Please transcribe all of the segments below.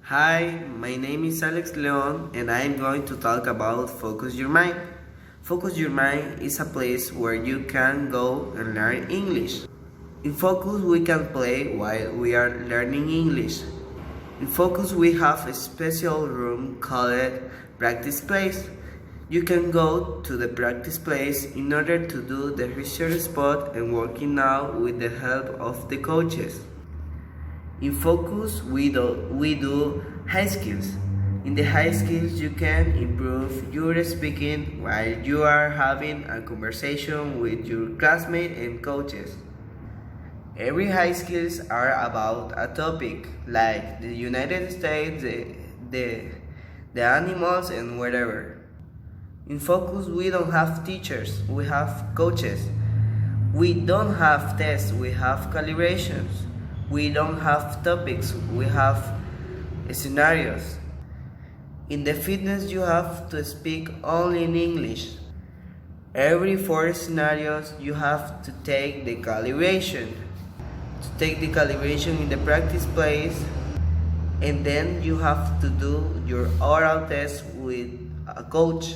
Hi, my name is Alex Leon and I am going to talk about Focus Your Mind. Focus Your Mind is a place where you can go and learn English. In Focus we can play while we are learning English. In Focus we have a special room called Practice Place. You can go to the practice place in order to do the research spot and working out with the help of the coaches. In Focus, we do high skills. In the high skills, you can improve your speaking while you are having a conversation with your classmates and coaches. Every high skills are about a topic like the United States, the animals, and whatever. In Focus, we don't have teachers, we have coaches. We don't have tests, we have calibrations. We don't have topics, we have scenarios. In the fitness, you have to speak only in English. Every 4 scenarios, you have to take the calibration. To take the calibration in the practice place, and then you have to do your oral test with a coach.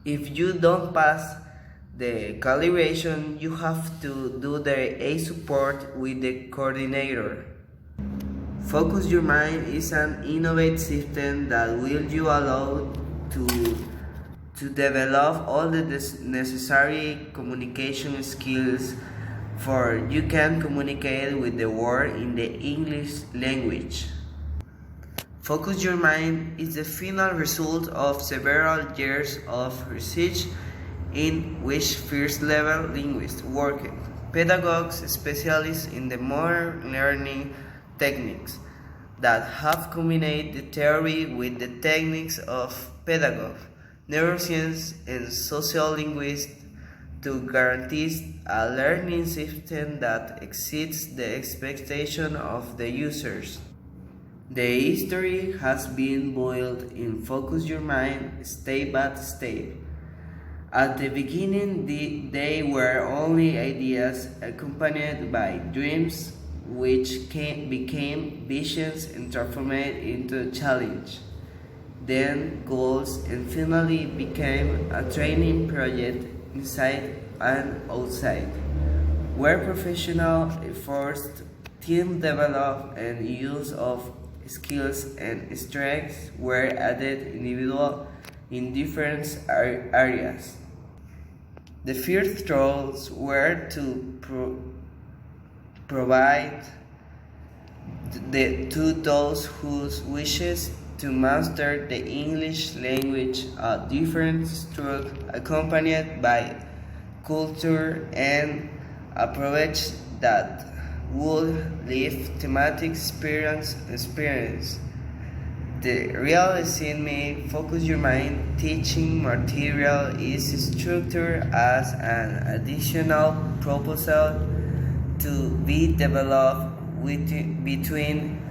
If you don't pass the calibration, you have to do the A support with the coordinator. Focus Your Mind is an innovative system that will you allow to develop all the necessary communication skills for you can communicate with the world in the English language. Focus Your Mind is the final result of several years of research in which first-level linguists worked, pedagogues specialists in the modern learning techniques that have combined the theory with the techniques of pedagogy, neuroscience, and social linguistics to guarantee a learning system that exceeds the expectation of the users. The history has been built in Focus Your Mind step by step. At the beginning, they were only ideas accompanied by dreams, which became visions and transformed into a challenge. Then goals, and finally became a training project inside and outside, where professional efforts, team development, and use of skills and strengths were added individual in different areas. The first roles were to provide to those who wishes to master the English language a different structure accompanied by culture and approach that would leave thematic experience. The realism Focus Your Mind teaching material is structured as an additional proposal to be developed between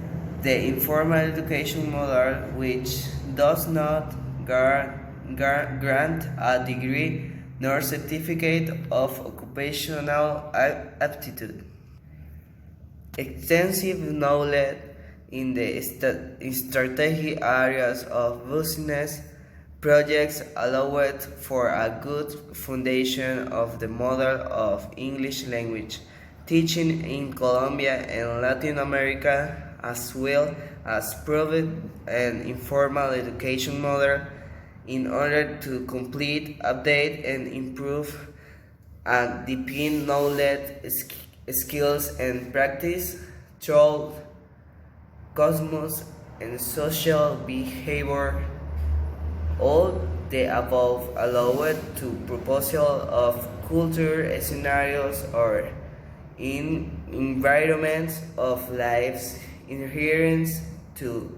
the informal education model, which does not grant a degree nor certificate of occupational aptitude. Extensive knowledge in the strategic areas of business projects allowed for a good foundation of the model of English language teaching in Colombia and Latin America, as well as proved an informal education model in order to complete, update, and improve and deepen knowledge, skills, and practice through cosmos and social behavior. All the above allowed to proposal of culture scenarios or in environments of lives inherent to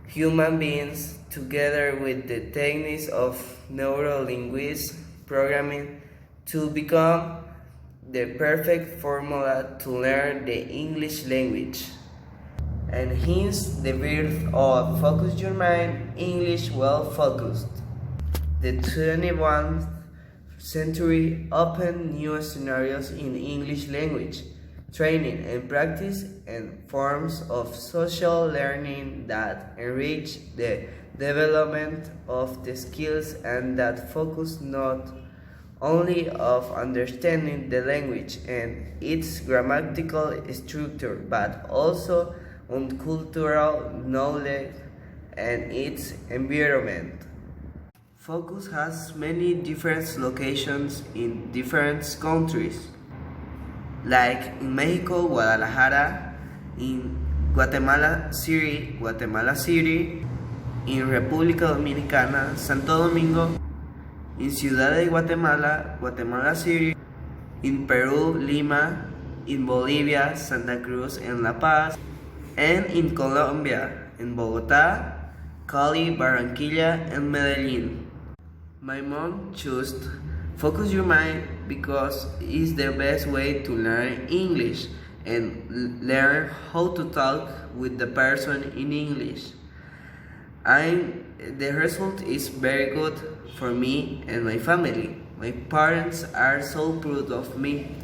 human beings, together with the techniques of neurolinguistic programming, to become the perfect formula to learn the English language. And hence the birth of Focus Your Mind, English Well Focused. The 21st century opened new scenarios in English language, training and practice and forms of social learning that enrich the development of the skills and that focus not only of understanding the language and its grammatical structure, but also on cultural knowledge and its environment. Focus has many different locations in different countries, like in Mexico, Guadalajara, in Guatemala City, in República Dominicana, Santo Domingo, in Ciudad de Guatemala, Guatemala City, in Peru, Lima, in Bolivia, Santa Cruz and La Paz, and in Colombia, in Bogotá, Cali, Barranquilla, and Medellin. My mom chose Focus Your Mind because it's the best way to learn English and learn how to talk with the person in English. The result is very good for me and my family. My parents are so proud of me.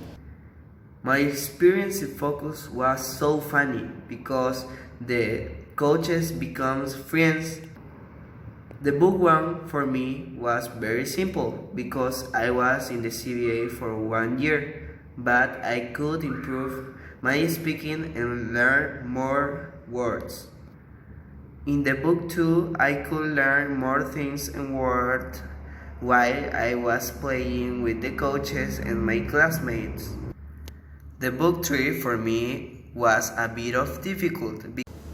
My experience in Focus was so funny because the coaches become friends. The book one for me was very simple because I was in the CBA for 1 year, but I could improve my speaking and learn more words. In the book 2, I could learn more things and words while I was playing with the coaches and my classmates. The book 3 for me was a bit of difficult.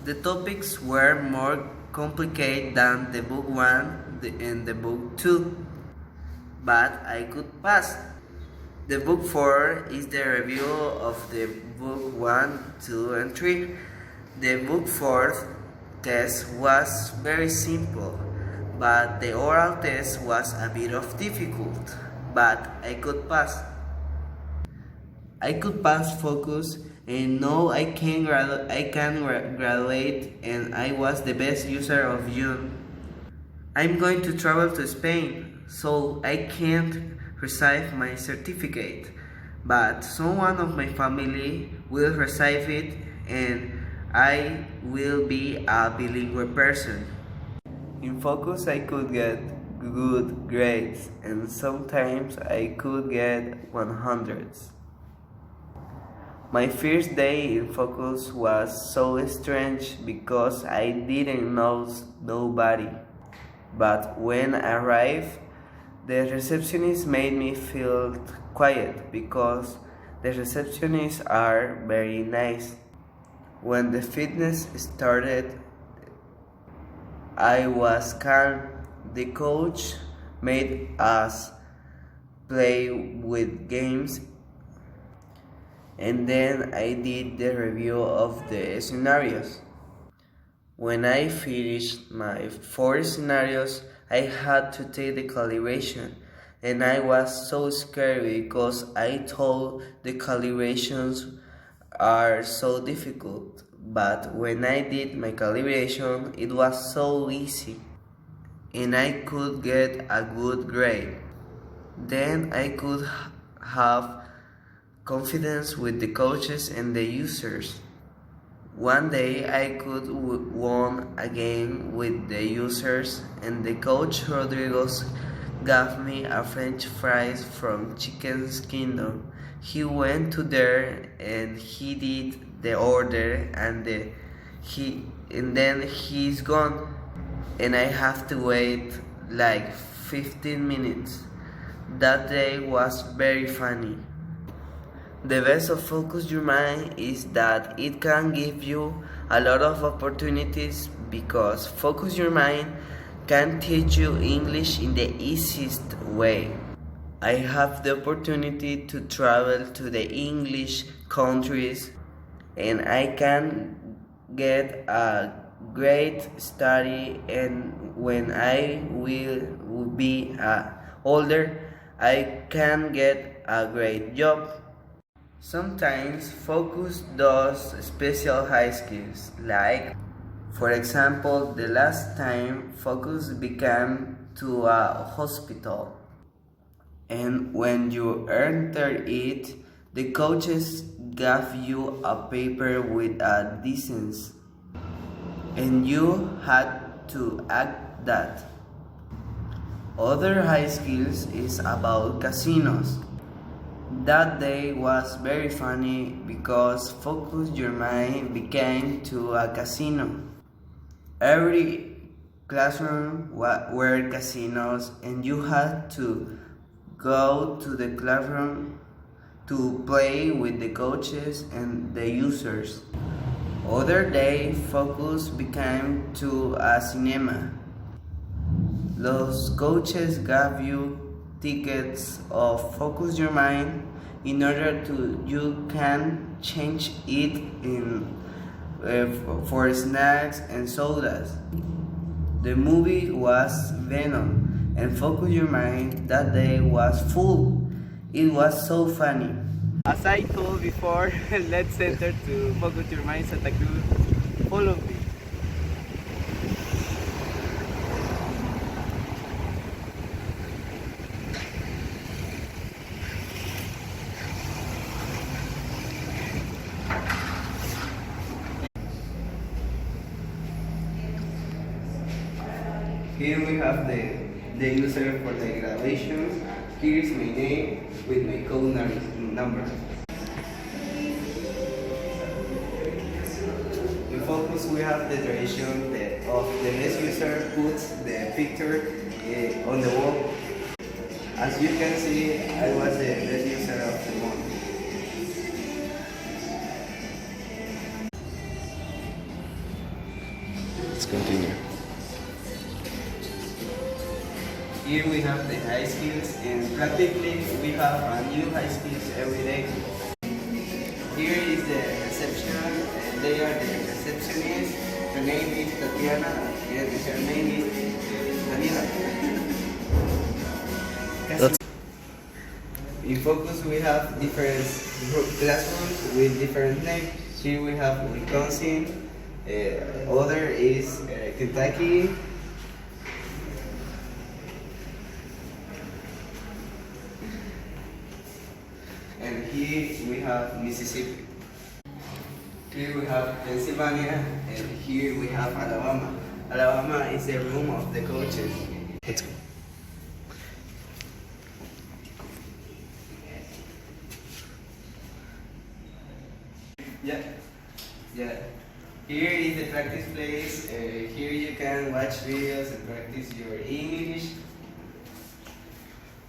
The topics were more complicated than the book 1 and the book 2, but I could pass. The book 4 is the review of the book 1, 2 and 3. The book 4 test was very simple, but the oral test was a bit of difficult, but I could pass. I could pass Focus and now I can graduate and I was the best user of June. I'm going to travel to Spain, so I can't receive my certificate, but someone of my family will receive it and I will be a bilingual person. In Focus I could get good grades and sometimes I could get 100s. My first day in Focus was so strange because I didn't know nobody. But when I arrived, the receptionist made me feel quiet because the receptionists are very nice. When the fitness started, I was calm. The coach made us play with games and then I did the review of the scenarios. When I finished my 4 scenarios, I had to take the calibration and I was so scared because I thought the calibrations are so difficult, but when I did my calibration it was so easy and I could get a good grade. Then I could have confidence with the coaches and the users. One day I could won a game with the users and the coach Rodrigo gave me a French fries from Chicken's Kingdom. He went to there and he did the order and then he's gone and I have to wait like 15 minutes. That day was very funny. The best of Focus Your Mind is that it can give you a lot of opportunities because Focus Your Mind can teach you English in the easiest way. I have the opportunity to travel to the English countries and I can get a great study, and when I will be older I can get a great job. Sometimes Focus does special high skills, like, for example, the last time Focus became to a hospital, and when you enter it, The coaches gave you a paper with a distance, and you had to act that. Other high skills is about casinos. That day was very funny because Focus Your Mind became to a casino. Every classroom were casinos, and you had to go to the classroom to play with the coaches and the users. Other day, Focus became to a cinema. Los coaches gave you tickets of Focus Your Mind in order to you can change it in for snacks and sodas. The movie was Venom, and Focus Your Mind that day was full. It was so funny. As I told before, let's enter to Focus Your Mind Santa Cruz. Follow me. Here we have the user for the graduation. Here is my name with my code number. In Focus we have the tradition of the best user puts the picture on the wall. As you can see, I was the best user of the month. Let's continue. Here we have the high skills, and practically we have a new high skills every day. Here is the reception, and they are the receptionists. Her name is Tatiana, and her name is Daniela. In Focus we have different classrooms with different names. Here we have Wisconsin, other is Kentucky, and here we have Mississippi. Here we have Pennsylvania, and here we have Alabama. Alabama is the room of the coaches. Let's go. Yeah. Here is the practice place. Here you can watch videos and practice your English.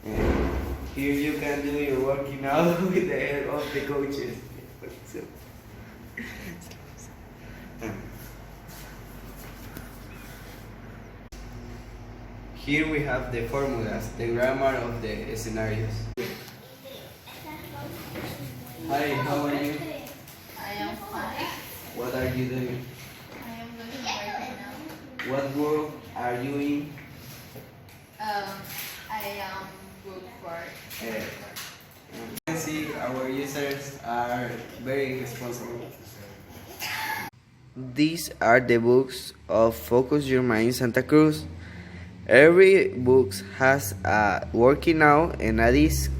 And here you can do your working out with the help of the coaches. Here we have the formulas, the grammar of the scenarios. Hi, how are you? I am fine. What are you doing? I am going to work right now. What work are you in? I am good for You can see our users are very responsible. These are the books of Focus Your Mind Santa Cruz. Every book has a working out and a disc.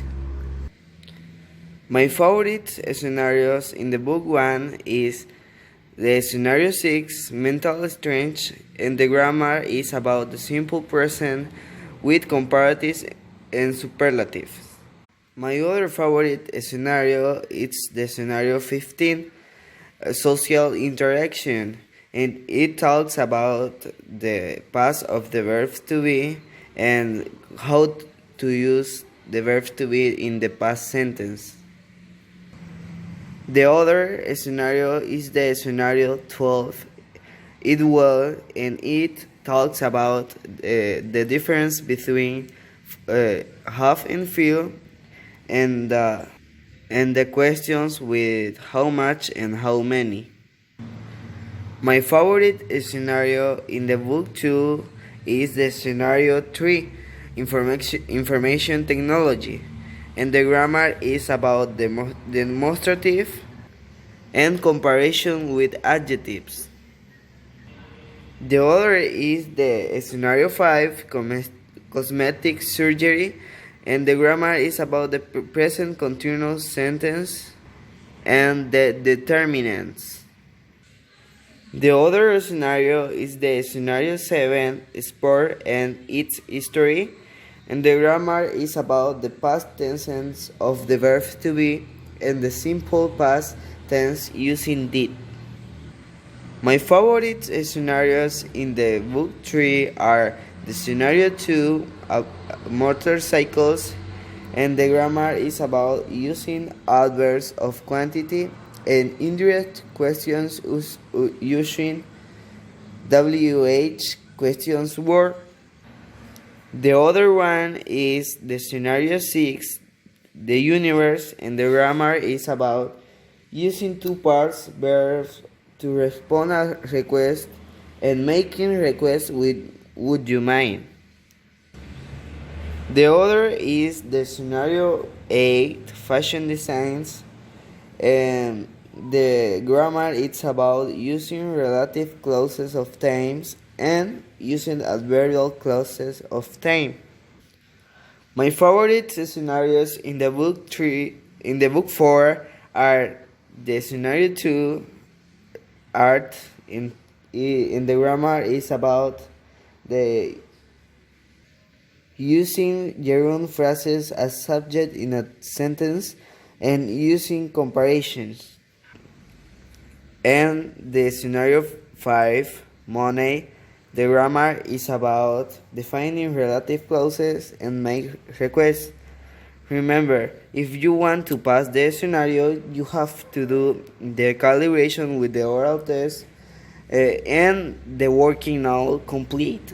My favorite scenarios in the book 1 is the scenario 6, mental strength, and the grammar is about the simple present with comparatives and superlatives. My other favorite scenario is the scenario 15, social interaction, and it talks about the past of the verb to be and how to use the verb to be in the past sentence. The other scenario is the scenario 12. It will, and it talks about the difference between have and feel, and the questions with how much and how many. My favorite scenario in the book 2 is the scenario 3, information technology, and the grammar is about the demonstrative and comparison with adjectives. The other is the scenario 5, cosmetic surgery, and the grammar is about the present continuous sentence and the determinants. The other scenario is the scenario 7, sport and its history, and the grammar is about the past tense of the verb to be and the simple past tense using did. My favorite scenarios in the book 3 are the scenario 2, motorcycles, and the grammar is about using adverbs of quantity and indirect questions using WH questions word. The other one is the scenario 6, the universe, and the grammar is about using two parts verbs to respond a request and making requests with would you mind. The other is the scenario 8, fashion designs, and the grammar it's about using relative clauses of times and using adverbial clauses of time. My favorite scenarios in the book 4 are the scenario 2, art, in the grammar is about the using gerund phrases as subject in a sentence and using comparisons. And the scenario 5, money, the grammar is about defining relative clauses and make requests. Remember, if you want to pass the scenario, you have to do the calibration with the oral test and the working out complete